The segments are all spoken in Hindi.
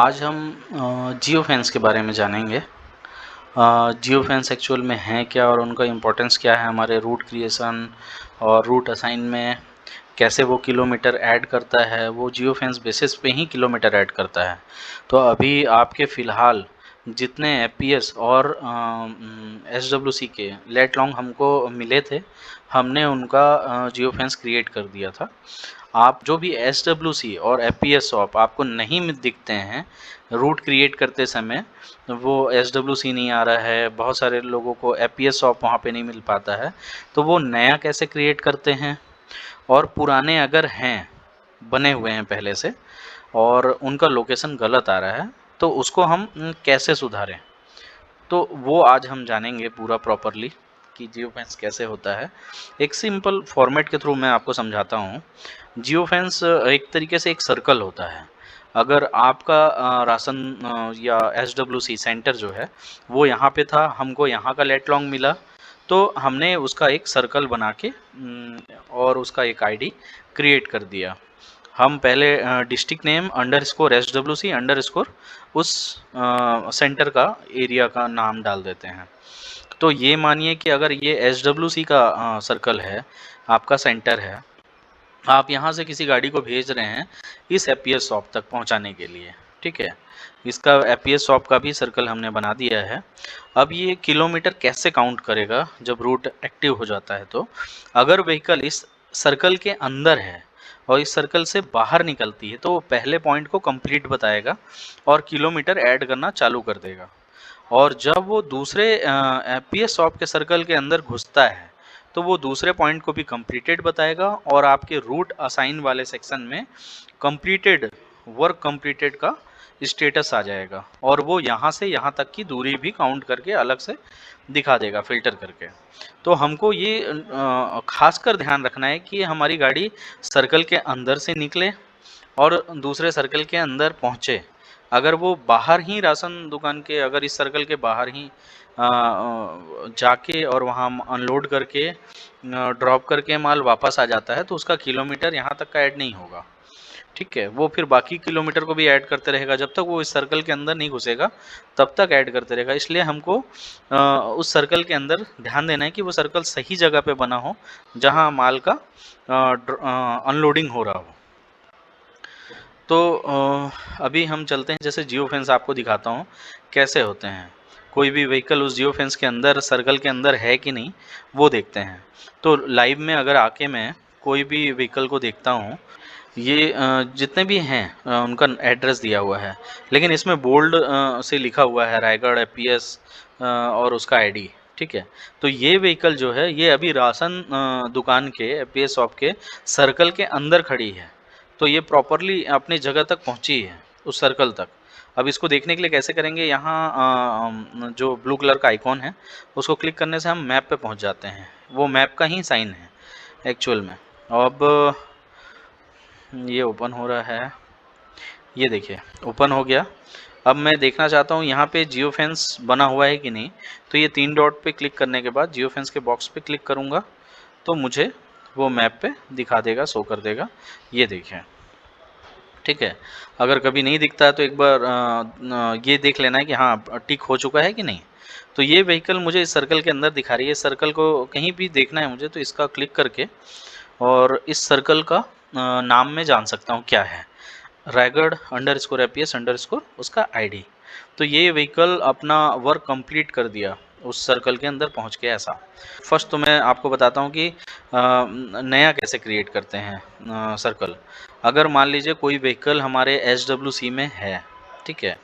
आज हम जियो फैंस के बारे में जानेंगे। जियो फैंस एक्चुअल में हैं क्या और उनका इम्पोर्टेंस क्या है हमारे रूट क्रिएशन और रूट असाइन में, कैसे वो किलोमीटर ऐड करता है, वो जियो फैंस बेसिस पे ही किलोमीटर ऐड करता है। तो अभी आपके फ़िलहाल जितने एफपीएस और एसडब्ल्यूसी के लेट लॉन्ग हमको मिले थे, हमने उनका जियो फैंस क्रिएट कर दिया था। आप जो भी एसडब्ल्यूसी और एफपीएस शॉप आपको नहीं दिखते हैं रूट क्रिएट करते समय, वो एसडब्ल्यूसी नहीं आ रहा है, बहुत सारे लोगों को एफपीएस शॉप वहाँ पे नहीं मिल पाता है, तो वो नया कैसे क्रिएट करते हैं। और पुराने अगर हैं, बने हुए हैं पहले से और उनका लोकेशन गलत आ रहा है, तो उसको हम कैसे सुधारें। तो वो आज हम जानेंगे पूरा प्रॉपरली कि जियो फैंस कैसे होता है। एक सिंपल फॉर्मेट के थ्रू मैं आपको समझाता हूँ। जियो फैंस एक तरीके से एक सर्कल होता है। अगर आपका राशन या एसडब्ल्यूसी सेंटर जो है वो यहाँ पे था, हमको यहाँ का लेट लॉन्ग मिला, तो हमने उसका एक सर्कल बना के और उसका एक आईडी क्रिएट कर दिया। हम पहले district name underscore SWC underscore उस सेंटर का एरिया का नाम डाल देते हैं। तो ये मानिए कि अगर ये एसडब्ल्यूसी का सर्कल है, आपका सेंटर है, आप यहाँ से किसी गाड़ी को भेज रहे हैं इस एपीएस शॉप तक पहुँचाने के लिए, ठीक है। इसका एपीएस शॉप का भी सर्कल हमने बना दिया है। अब ये किलोमीटर कैसे काउंट करेगा जब रूट एक्टिव हो जाता है, तो अगर व्हीकल इस सर्कल के अंदर है और इस सर्कल से बाहर निकलती है, तो वो पहले पॉइंट को कंप्लीट बताएगा और किलोमीटर ऐड करना चालू कर देगा। और जब वो दूसरे एपीएस शॉप के सर्कल के अंदर घुसता है, तो वो दूसरे पॉइंट को भी कंप्लीटेड बताएगा और आपके रूट असाइन वाले सेक्शन में कंप्लीटेड, वर्क कंप्लीटेड का स्टेटस आ जाएगा और वो यहाँ से यहाँ तक की दूरी भी काउंट करके अलग से दिखा देगा फिल्टर करके। तो हमको ये खासकर ध्यान रखना है कि हमारी गाड़ी सर्कल के अंदर से निकले और दूसरे सर्कल के अंदर पहुँचे। अगर वो बाहर ही राशन दुकान के, अगर इस सर्कल के बाहर ही जाके और वहाँ अनलोड करके ड्रॉप करके माल वापस आ जाता है, तो उसका किलोमीटर यहाँ तक का ऐड नहीं होगा, ठीक है। वो फिर बाकी किलोमीटर को भी ऐड करते रहेगा, जब तक वो इस सर्कल के अंदर नहीं घुसेगा तब तक ऐड करते रहेगा। इसलिए हमको उस सर्कल के अंदर ध्यान देना है कि वो सर्कल सही जगह पे बना हो जहाँ माल का अनलोडिंग हो रहा हो। तो अभी हम चलते हैं, जैसे जियो फेंस आपको दिखाता हूँ कैसे होते हैं। कोई भी व्हीकल उस जियो फेंस के अंदर, सर्कल के अंदर है कि नहीं, वो देखते हैं। तो लाइव में अगर आके मैं कोई भी व्हीकल को देखता हूँ, ये जितने भी हैं उनका एड्रेस दिया हुआ है, लेकिन इसमें बोल्ड से लिखा हुआ है रायगढ़ एपीएस और उसका आईडी, ठीक है। तो ये व्हीकल जो है ये अभी राशन दुकान के, एपीएस शॉप के सर्कल के अंदर खड़ी है। तो ये प्रॉपरली अपनी जगह तक पहुंची है, उस सर्कल तक। अब इसको देखने के लिए कैसे करेंगे, यहाँ जो ब्लू कलर का आइकॉन है उसको क्लिक करने से हम मैप पे पहुंच जाते हैं। वो मैप का ही साइन है एक्चुअल में। अब ये ओपन हो रहा है, ये देखिए ओपन हो गया। अब मैं देखना चाहता हूँ यहाँ पे जियो फेंस बना हुआ है कि नहीं। तो ये 3 डॉट पे क्लिक करने के बाद जियो फेंस के बॉक्स पे क्लिक करूँगा तो मुझे वो मैप पे दिखा देगा, शो कर देगा। ये देखिए, ठीक है। अगर कभी नहीं दिखता है तो एक बार ये देख लेना है कि हाँ टिक हो चुका है कि नहीं। तो ये व्हीकल मुझे इस सर्कल के अंदर दिखा रही है। सर्कल को कहीं भी देखना है मुझे तो इसका क्लिक करके और इस सर्कल का नाम में जान सकता हूँ क्या है, रायगढ़ अंडरस्कोर एपीएस अंडरस्कोर उसका आईडी। तो ये व्हीकल अपना वर्क कंप्लीट कर दिया, उस सर्कल के अंदर पहुंच गया ऐसा। फर्स्ट तो मैं आपको बताता हूँ कि नया कैसे क्रिएट करते हैं सर्कल। अगर मान लीजिए कोई व्हीकल हमारे एसडब्ल्यूसी में है, ठीक है,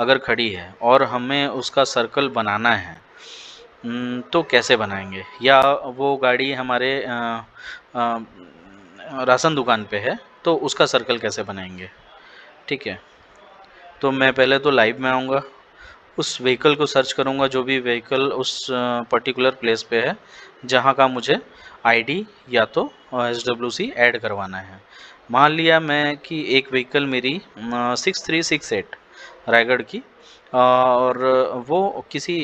अगर खड़ी है और हमें उसका सर्कल बनाना है, तो कैसे बनाएंगे। या वो गाड़ी हमारे अ, राशन दुकान पे है तो उसका सर्कल कैसे बनाएंगे, ठीक है। तो मैं पहले तो लाइव में आऊँगा, उस व्हीकल को सर्च करूँगा, जो भी व्हीकल उस पर्टिकुलर प्लेस पे है जहाँ का मुझे आईडी या तो एसडब्ल्यूसी ऐड करवाना है। मान लिया मैं कि एक व्हीकल मेरी 6368 रायगढ़ की। और वो किसी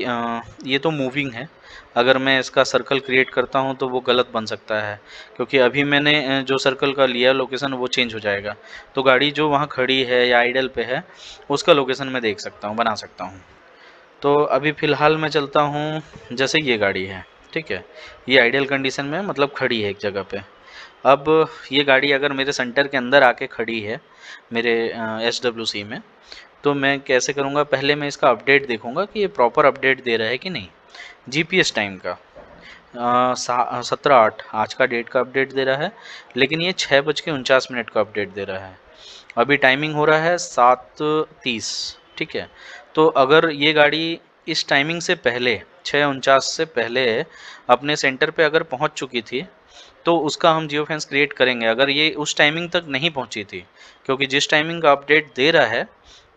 ये तो मूविंग है, अगर मैं इसका सर्कल क्रिएट करता हूँ तो वो गलत बन सकता है, क्योंकि अभी मैंने जो सर्कल का लिया लोकेशन वो चेंज हो जाएगा। तो गाड़ी जो वहाँ खड़ी है या आइडल पे है उसका लोकेशन मैं देख सकता हूँ, बना सकता हूँ। तो अभी फ़िलहाल मैं चलता हूँ, जैसे ये गाड़ी है, ठीक है, ये आइडियल कंडीशन में मतलब खड़ी है एक जगह पे। अब ये गाड़ी अगर मेरे सेंटर के अंदर आके खड़ी है मेरे SWC में, तो मैं कैसे करूँगा, पहले मैं इसका अपडेट देखूँगा कि ये प्रॉपर अपडेट दे रहा है कि नहीं। GPS टाइम का 17/8 आज का डेट का अपडेट दे रहा है, लेकिन ये 6:49 का अपडेट दे रहा है। अभी टाइमिंग हो रहा है 7:30, ठीक है। तो अगर ये गाड़ी इस टाइमिंग से पहले 6:49 से पहले अपने सेंटर पे अगर पहुंच चुकी थी, तो उसका हम जियो फेंस क्रिएट करेंगे। अगर ये उस टाइमिंग तक नहीं पहुंची थी, क्योंकि जिस टाइमिंग का अपडेट दे रहा है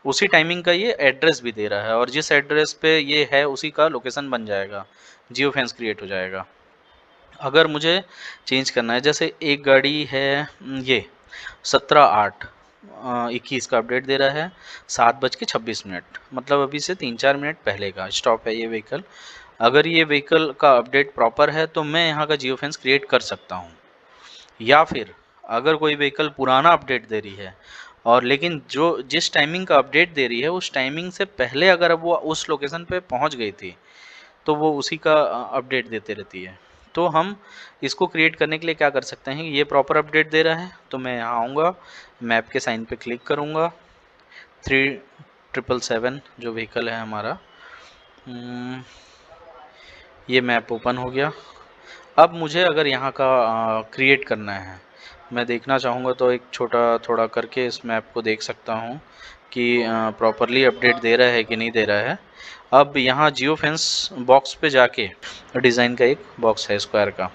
उसी टाइमिंग का ये एड्रेस भी दे रहा है, और जिस एड्रेस पे ये है उसी का लोकेशन बन जाएगा, जियो फेंस क्रिएट हो जाएगा। अगर मुझे चेंज करना है, जैसे एक गाड़ी है ये 17/8 21 का अपडेट दे रहा है, 7:26, मतलब अभी से 3-4 मिनट पहले का स्टॉप है ये व्हीकल। अगर ये व्हीकल का अपडेट प्रॉपर है तो मैं यहाँ का जियो फेंस क्रिएट कर सकता हूँ। या फिर अगर कोई व्हीकल पुराना अपडेट दे रही है और लेकिन जो जिस टाइमिंग का अपडेट दे रही है उस टाइमिंग से पहले अगर वो उस लोकेशन पे पहुंच गई थी, तो वो उसी का अपडेट देते रहती है। तो हम इसको क्रिएट करने के लिए क्या कर सकते हैं, ये प्रॉपर अपडेट दे रहा है तो मैं यहाँ आऊँगा, मैप के साइन पे क्लिक करूँगा, 3777 जो व्हीकल है हमारा, ये मैप ओपन हो गया। अब मुझे अगर यहाँ का क्रिएट करना है, मैं देखना चाहूँगा तो एक छोटा थोड़ा करके इस मैप को देख सकता हूँ कि प्रॉपरली अपडेट दे रहा है कि नहीं दे रहा है। अब यहाँ जियो फेंस बॉक्स पे जाके, डिज़ाइन का एक बॉक्स है स्क्वायर का,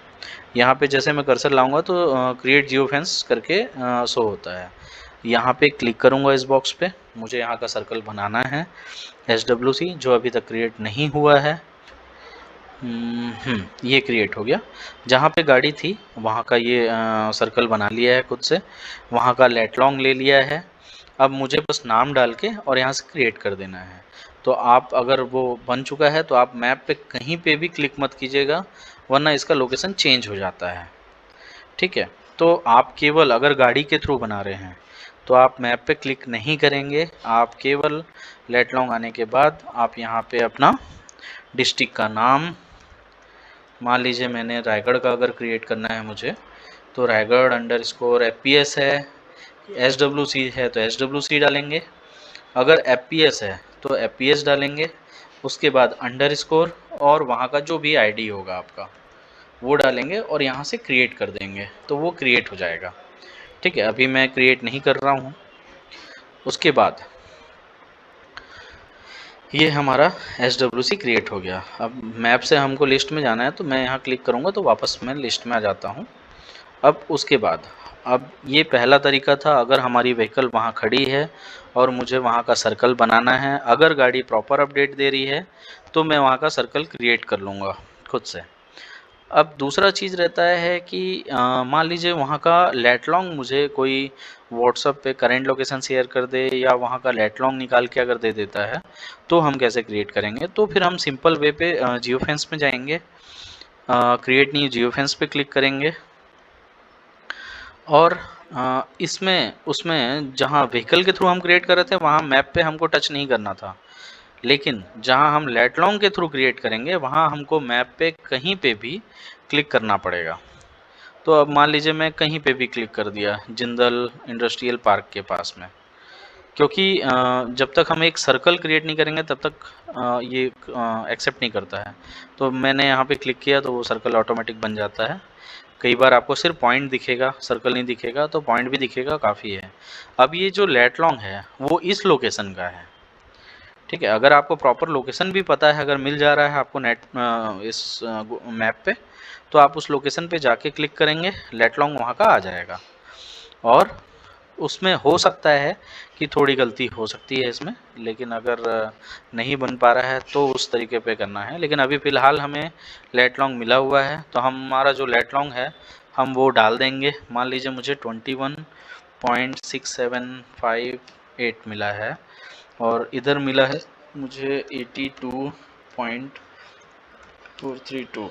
यहाँ पे जैसे मैं कर्सर लाऊंगा तो क्रिएट जियो फेंस करके शो होता है। यहाँ पे क्लिक करूँगा इस बॉक्स पे, मुझे यहाँ का सर्कल बनाना है SWC जो अभी तक क्रिएट नहीं हुआ है। ये क्रिएट हो गया। जहाँ पे गाड़ी थी वहाँ का ये सर्कल बना लिया है खुद से, वहाँ का लेट लॉन्ग ले लिया है। अब मुझे बस नाम डाल के और यहाँ से क्रिएट कर देना है। तो आप अगर वो बन चुका है तो आप मैप पे कहीं पे भी क्लिक मत कीजिएगा, वरना इसका लोकेशन चेंज हो जाता है, ठीक है। तो आप केवल अगर गाड़ी के थ्रू बना रहे हैं तो आप मैप पे क्लिक नहीं करेंगे, आप केवल लेट लॉन्ग आने के बाद आप यहाँ पे अपना डिस्ट्रिक्ट का नाम, मान लीजिए मैंने रायगढ़ का अगर क्रिएट करना है मुझे, तो रायगढ़ अंडरस्कोर FPS है, SWC है तो SWC डालेंगे, अगर FPS है तो FPS डालेंगे, उसके बाद अंडरस्कोर और वहाँ का जो भी ID होगा आपका वो डालेंगे और यहाँ से क्रिएट कर देंगे तो वो क्रिएट हो जाएगा, ठीक है। अभी मैं क्रिएट नहीं कर रहा हूँ। उसके बाद ये हमारा SWC क्रिएट हो गया। अब मैप से हमको लिस्ट में जाना है तो मैं यहाँ क्लिक करूँगा तो वापस मैं लिस्ट में आ जाता हूँ। अब उसके बाद, अब ये पहला तरीका था अगर हमारी व्हीकल वहाँ खड़ी है और मुझे वहाँ का सर्कल बनाना है, अगर गाड़ी प्रॉपर अपडेट दे रही है तो मैं वहाँ का सर्कल क्रिएट कर लूँगा खुद से। अब दूसरा चीज़ रहता है कि मान लीजिए वहाँ का लेट लॉन्ग मुझे कोई व्हाट्सएप पे करंट लोकेशन शेयर कर दे या वहाँ का लेट लॉन्ग निकाल के अगर दे देता है, तो हम कैसे क्रिएट करेंगे। तो फिर हम सिंपल वे पे जियो फेंस में जाएंगे, क्रिएट न्यू जियो फेंस पे क्लिक करेंगे और इसमें उसमें जहाँ व्हीकल के थ्रू हम क्रिएट कर रहे थे वहाँ मैप पे हमको टच नहीं करना था, लेकिन जहाँ हम लेट लॉन्ग के थ्रू क्रिएट करेंगे वहाँ हमको मैप पे कहीं पे भी क्लिक करना पड़ेगा। तो अब मान लीजिए मैं कहीं पे भी क्लिक कर दिया जिंदल इंडस्ट्रियल पार्क के पास में, क्योंकि जब तक हम एक सर्कल क्रिएट नहीं करेंगे तब तक ये एक्सेप्ट नहीं करता है। तो मैंने यहाँ पे क्लिक किया तो वो सर्कल ऑटोमेटिक बन जाता है। कई बार आपको सिर्फ पॉइंट दिखेगा, सर्कल नहीं दिखेगा, तो पॉइंट भी दिखेगा काफ़ी है। अब ये जो लेट लॉन्ग है वो इस लोकेशन का है, ठीक है। अगर आपको प्रॉपर लोकेशन भी पता है, अगर मिल जा रहा है आपको नेट इस मैप पे, तो आप उस लोकेशन पे जाके क्लिक करेंगे, लेट लॉन्ग वहाँ का आ जाएगा। और उसमें हो सकता है कि थोड़ी गलती हो सकती है इसमें, लेकिन अगर नहीं बन पा रहा है तो उस तरीके पे करना है। लेकिन अभी फ़िलहाल हमें लेट लॉन्ग मिला हुआ है तो हमारा जो लेट लॉन्ग है हम वो डाल देंगे। मान लीजिए मुझे 21.6758 मिला है और इधर मिला है मुझे 82.432।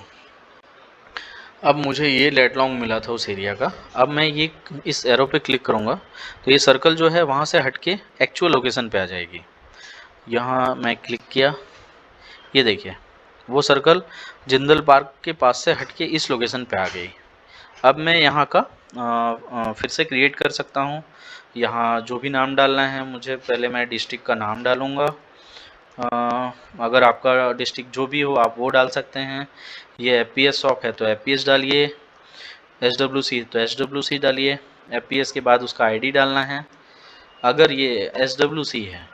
अब मुझे ये लेट लॉन्ग मिला था उस एरिया का। अब मैं ये इस एरो पे क्लिक करूँगा तो ये सर्कल जो है वहाँ से हट के एक्चुअल लोकेशन पे आ जाएगी। यहाँ मैं क्लिक किया, ये देखिए वो सर्कल जिंदल पार्क के पास से हट के इस लोकेशन पे आ गई। अब मैं यहाँ का फिर से क्रिएट कर सकता हूँ। यहाँ जो भी नाम डालना है मुझे, पहले मैं डिस्ट्रिक्ट का नाम डालूँगा। अगर आपका डिस्ट्रिक्ट जो भी हो आप वो डाल सकते हैं। ये एफपीएस शॉप है तो एफपीएस डालिए, एसडब्ल्यूसी तो एसडब्ल्यूसी डालिए। एफपीएस के बाद उसका आईडी डालना है। अगर ये एसडब्ल्यूसी है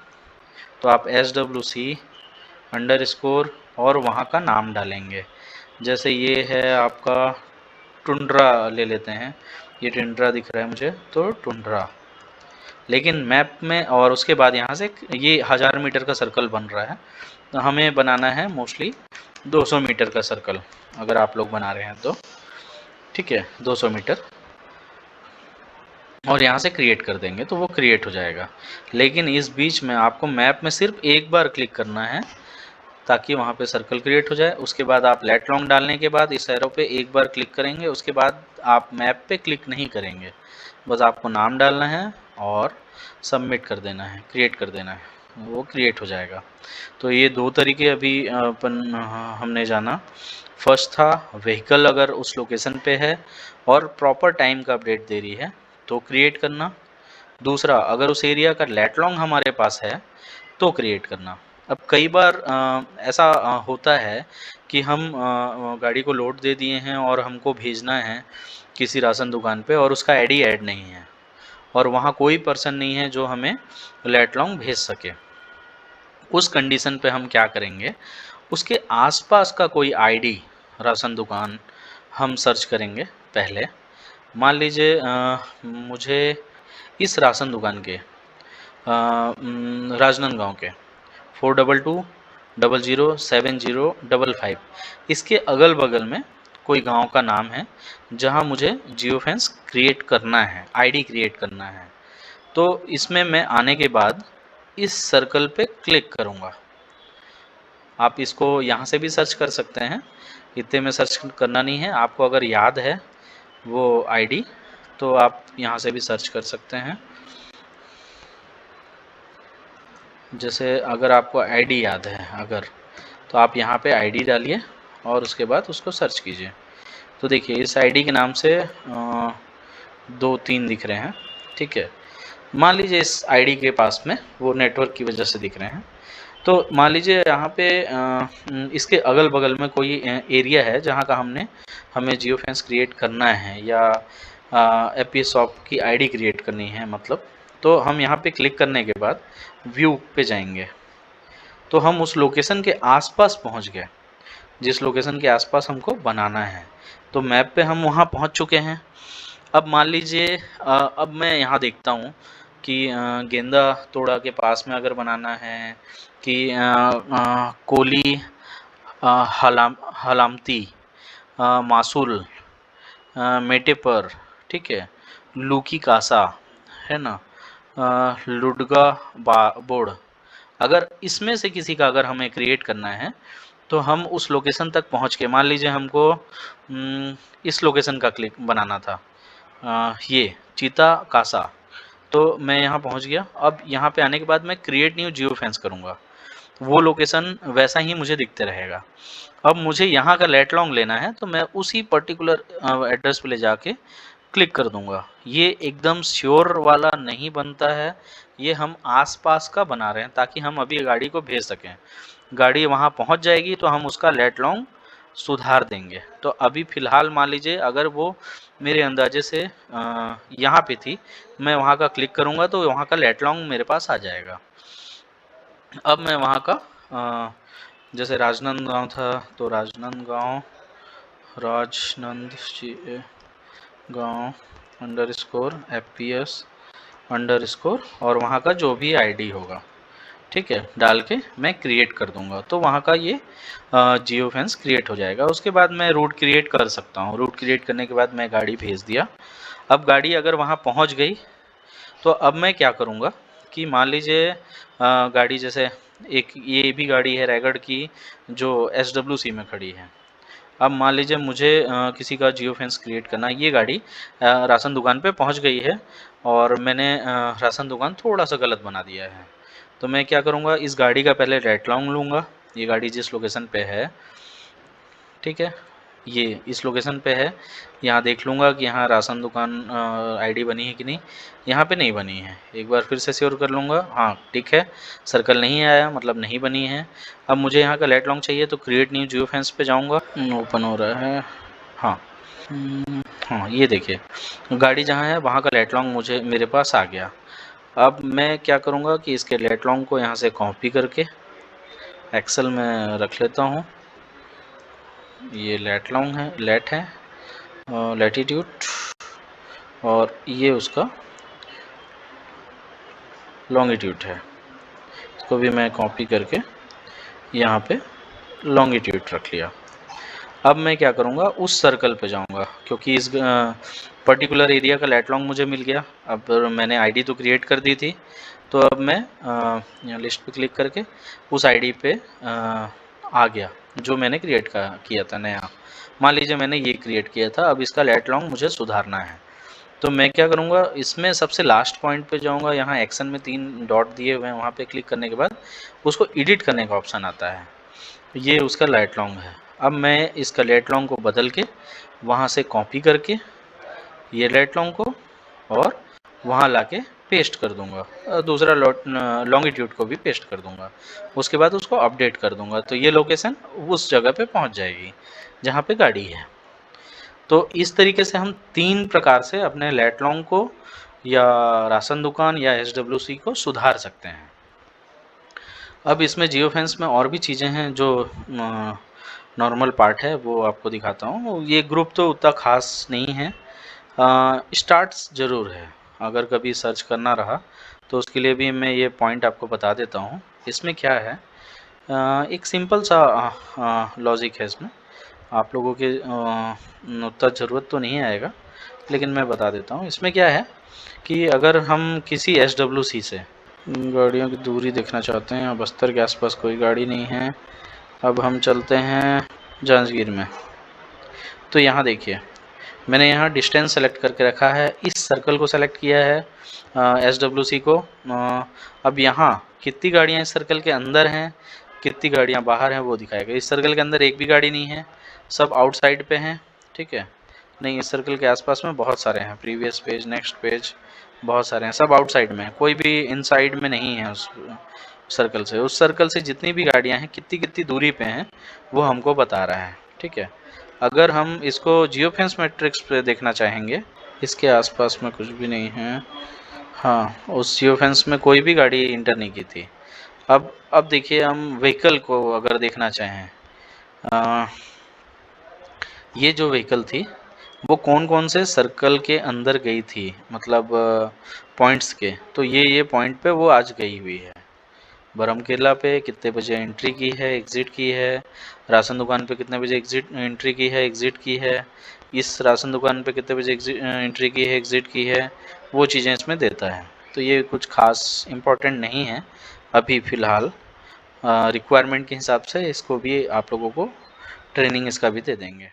तो आप एसडब्ल्यूसी अंडरस्कोर और वहाँ का नाम डालेंगे। जैसे ये है आपका टुंड्रा ले लेते हैं, ये टुंड्रा दिख रहा है मुझे तो टुंड्रा, लेकिन मैप में। और उसके बाद यहाँ से ये 1000 मीटर का सर्कल बन रहा है तो हमें बनाना है मोस्टली 200 मीटर का सर्कल, अगर आप लोग बना रहे हैं तो ठीक है 200 मीटर। और यहाँ से क्रिएट कर देंगे तो वो क्रिएट हो जाएगा। लेकिन इस बीच में आपको मैप में सिर्फ एक बार क्लिक करना है ताकि वहाँ पे सर्कल क्रिएट हो जाए। उसके बाद आप लेट लॉन्ग डालने के बाद इस एरो पे एक बार क्लिक करेंगे, उसके बाद आप मैप पे क्लिक नहीं करेंगे, बस आपको नाम डालना है और सबमिट कर देना है, क्रिएट कर देना है, वो क्रिएट हो जाएगा। तो ये दो तरीके अभी अपन हमने जाना। फर्स्ट था व्हीकल अगर उस लोकेशन पे है और प्रॉपर टाइम का अपडेट दे रही है तो क्रिएट करना। दूसरा, अगर उस एरिया का लेट लॉन्ग हमारे पास है तो क्रिएट करना। अब कई बार ऐसा होता है कि हम गाड़ी को लोड दे दिए हैं और हमको भेजना है किसी राशन दुकान पे और उसका आईडी ऐड नहीं है और वहाँ कोई पर्सन नहीं है जो हमें लेट लॉन्ग भेज सके। उस कंडीशन पे हम क्या करेंगे, उसके आसपास का कोई आईडी राशन दुकान हम सर्च करेंगे पहले। मान लीजिए मुझे इस राशन दुकान के राजनांदगांव के 42200705 इसके अगल बगल में कोई गांव का नाम है जहां मुझे जियो फेंस क्रिएट करना है, आईडी क्रिएट करना है। तो इसमें मैं आने के बाद इस सर्कल पे क्लिक करूंगा। आप इसको यहाँ से भी सर्च कर सकते हैं, इतने में सर्च करना नहीं है। आपको अगर याद है वो आईडी तो आप यहाँ से भी सर्च कर सकते हैं। जैसे अगर आपको आईडी याद है अगर, तो आप यहाँ पे आईडी डालिए और उसके बाद उसको सर्च कीजिए। तो देखिए इस आईडी के नाम से 2-3 दिख रहे हैं, ठीक है। मान लीजिए इस आईडी के पास में वो नेटवर्क की वजह से दिख रहे हैं। तो मान लीजिए यहाँ पे इसके अगल बगल में कोई एरिया है जहाँ का हमें जियो फेंस क्रिएट करना है या एपीएस शॉप की आईडी क्रिएट करनी है मतलब। तो हम यहाँ पे क्लिक करने के बाद व्यू पे जाएंगे तो हम उस लोकेशन के आसपास पहुँच गए जिस लोकेशन के आसपास हमको बनाना है। तो मैप पे हम वहाँ पहुँच चुके हैं। अब मान लीजिए अब मैं यहाँ देखता हूँ कि गेंदा तोड़ा के पास में अगर बनाना है कि कोली हलामती मासूल मेटेपर, ठीक है, लूकी कासा है ना, लुडगा बोर्ड, अगर इसमें से किसी का अगर हमें क्रिएट करना है तो हम उस लोकेशन तक पहुंच के, मान लीजिए हमको इस लोकेशन का क्लिक बनाना था, ये चीता कासा, तो मैं यहाँ पहुँच गया। अब यहाँ पे आने के बाद मैं क्रिएट न्यू जियो फेंस करूँगा, वो लोकेशन वैसा ही मुझे दिखते रहेगा। अब मुझे यहाँ का लेट लॉन्ग लेना है तो मैं उसी पर्टिकुलर एड्रेस पे ले जाके क्लिक कर दूंगा। ये एकदम श्योर वाला नहीं बनता है, ये हम आसपास का बना रहे हैं ताकि हम अभी गाड़ी को भेज सकें। गाड़ी वहाँ पहुँच जाएगी तो हम उसका लेट लॉन्ग सुधार देंगे। तो अभी फ़िलहाल मान लीजिए अगर वो मेरे अंदाजे से यहाँ पे थी, मैं वहाँ का क्लिक करूँगा तो वहाँ का लेट लॉन्ग मेरे पास आ जाएगा। अब मैं वहाँ का जैसे राजनांदगांव था तो राजनांदगांव अंडरस्कोर एफपीएस अंडरस्कोर और वहाँ का जो भी आईडी होगा, ठीक है, डाल के मैं क्रिएट कर दूंगा तो वहाँ का ये जियो फेंस क्रिएट हो जाएगा। उसके बाद मैं रूट क्रिएट कर सकता हूँ। रूट क्रिएट करने के बाद मैं गाड़ी भेज दिया। अब गाड़ी अगर वहाँ पहुँच गई तो अब मैं क्या करूँगा कि मान लीजिए गाड़ी जैसे एक ये भी गाड़ी है रैगड की जो SWC में खड़ी है। अब मान लीजिए मुझे किसी का जियो फेंस क्रिएट करना है। ये गाड़ी राशन दुकान पे पहुंच गई है और मैंने राशन दुकान थोड़ा सा गलत बना दिया है। तो मैं क्या करूँगा, इस गाड़ी का पहले रेट लॉन्ग लूँगा। ये गाड़ी जिस लोकेशन पे है, ठीक है, ये इस लोकेशन पे है। यहाँ देख लूँगा कि यहाँ राशन दुकान आईडी बनी है कि नहीं। यहाँ पे नहीं बनी है। एक बार फिर से श्योर कर लूँगा। हाँ ठीक है, सर्कल नहीं आया, मतलब नहीं बनी है। अब मुझे यहाँ का लेट लॉन्ग चाहिए, तो क्रिएट न्यू जियो फेंस पे जाऊँगा। ओपन हो रहा है। हाँ हाँ, ये देखिए गाड़ी जहाँ है वहाँ का लेट लॉन्ग मुझे मेरे पास आ गया। अब मैं क्या करूँगा कि इसके लेट लॉन्ग को यहाँ से कॉपी करके एक्सेल में रख लेता हूँ। ये लेट लॉन्ग है, लेट है, लैटिट्यूड, और ये उसका लॉन्गिट्यूड है। इसको भी मैं कॉपी करके यहाँ पे लॉन्गिट्यूड रख लिया। अब मैं क्या करूँगा, उस सर्कल पे जाऊँगा, क्योंकि इस पर्टिकुलर एरिया का लेट लॉन्ग मुझे मिल गया। अब मैंने आईडी तो क्रिएट कर दी थी, तो अब मैं यहाँ लिस्ट पे क्लिक करके उस आईडी पे आ गया जो मैंने क्रिएट किया था नया। मान लीजिए मैंने ये क्रिएट किया था। अब इसका लेट लॉन्ग मुझे सुधारना है, तो मैं क्या करूँगा, इसमें सबसे लास्ट पॉइंट पे जाऊँगा। यहाँ एक्शन में 3 डॉट दिए हुए हैं, वहाँ पे क्लिक करने के बाद उसको एडिट करने का ऑप्शन आता है। ये उसका लेट लॉन्ग है। अब मैं इसका लेट लॉन्ग को बदल के वहाँ से कॉपी करके ये लेट लॉन्ग को और वहाँ लाके पेस्ट कर दूंगा। दूसरा लॉन्गिट्यूड को भी पेस्ट कर दूंगा। उसके बाद उसको अपडेट कर दूंगा, तो ये लोकेशन उस जगह पे पहुँच जाएगी जहाँ पे गाड़ी है। तो इस तरीके से हम 3 प्रकार से अपने लेट लॉन्ग को या राशन दुकान या SWC को सुधार सकते हैं। अब इसमें जियो फेंस में और भी चीज़ें हैं जो नॉर्मल पार्ट है, वो आपको दिखाता हूँ। ये ग्रुप तो उतना खास नहीं है, स्टार्ट्स ज़रूर है। अगर कभी सर्च करना रहा तो उसके लिए भी मैं ये पॉइंट आपको बता देता हूँ। इसमें क्या है, एक सिंपल सा लॉजिक है इसमें। आप लोगों के उतना ज़रूरत तो नहीं आएगा, लेकिन मैं बता देता हूँ। इसमें क्या है कि अगर हम किसी SWC से गाड़ियों की दूरी देखना चाहते हैं, बस्तर के आसपास कोई गाड़ी नहीं है। अब हम चलते हैं जांजगीर में। तो यहाँ देखिए मैंने यहाँ डिस्टेंस सेलेक्ट करके रखा है, इस सर्कल को सेलेक्ट किया है SWC को। अब यहाँ कितनी गाड़ियाँ इस सर्कल के अंदर हैं, कितनी गाड़ियाँ बाहर हैं, वो दिखाएगा। इस सर्कल के अंदर एक भी गाड़ी नहीं है, सब आउटसाइड पे हैं, ठीक है। नहीं, इस सर्कल के आसपास में बहुत सारे हैं। प्रीवियस पेज, नेक्स्ट पेज, बहुत सारे हैं, सब आउटसाइड में, कोई भी इनसाइड में नहीं है उस सर्कल से। उस सर्कल से जितनी भी गाड़ियाँ हैं कितनी कितनी दूरी पे हैं वो हमको बता रहा है, ठीक है। अगर हम इसको जियो फेंस मैट्रिक्स पे देखना चाहेंगे, इसके आसपास में कुछ भी नहीं है। हाँ, उस जियो फेंस में कोई भी गाड़ी इंटर नहीं की थी। अब देखिए हम व्हीकल को अगर देखना चाहें, ये जो व्हीकल थी वो कौन कौन से सर्कल के अंदर गई थी, मतलब पॉइंट्स के। तो ये पॉइंट पे वो आज गई हुई है। बरमकेला पे कितने बजे एंट्री की है, एग्ज़िट की है। राशन दुकान पे कितने बजे एंट्री की है, एग्ज़िट की है। इस राशन दुकान पे कितने बजे एंट्री की है, एग्ज़िट की है। वो चीज़ें इसमें देता है। तो ये कुछ खास इम्पोर्टेंट नहीं है अभी फ़िलहाल। रिक्वायरमेंट के हिसाब से इसको भी आप लोगों को ट्रेनिंग इसका भी दे देंगे।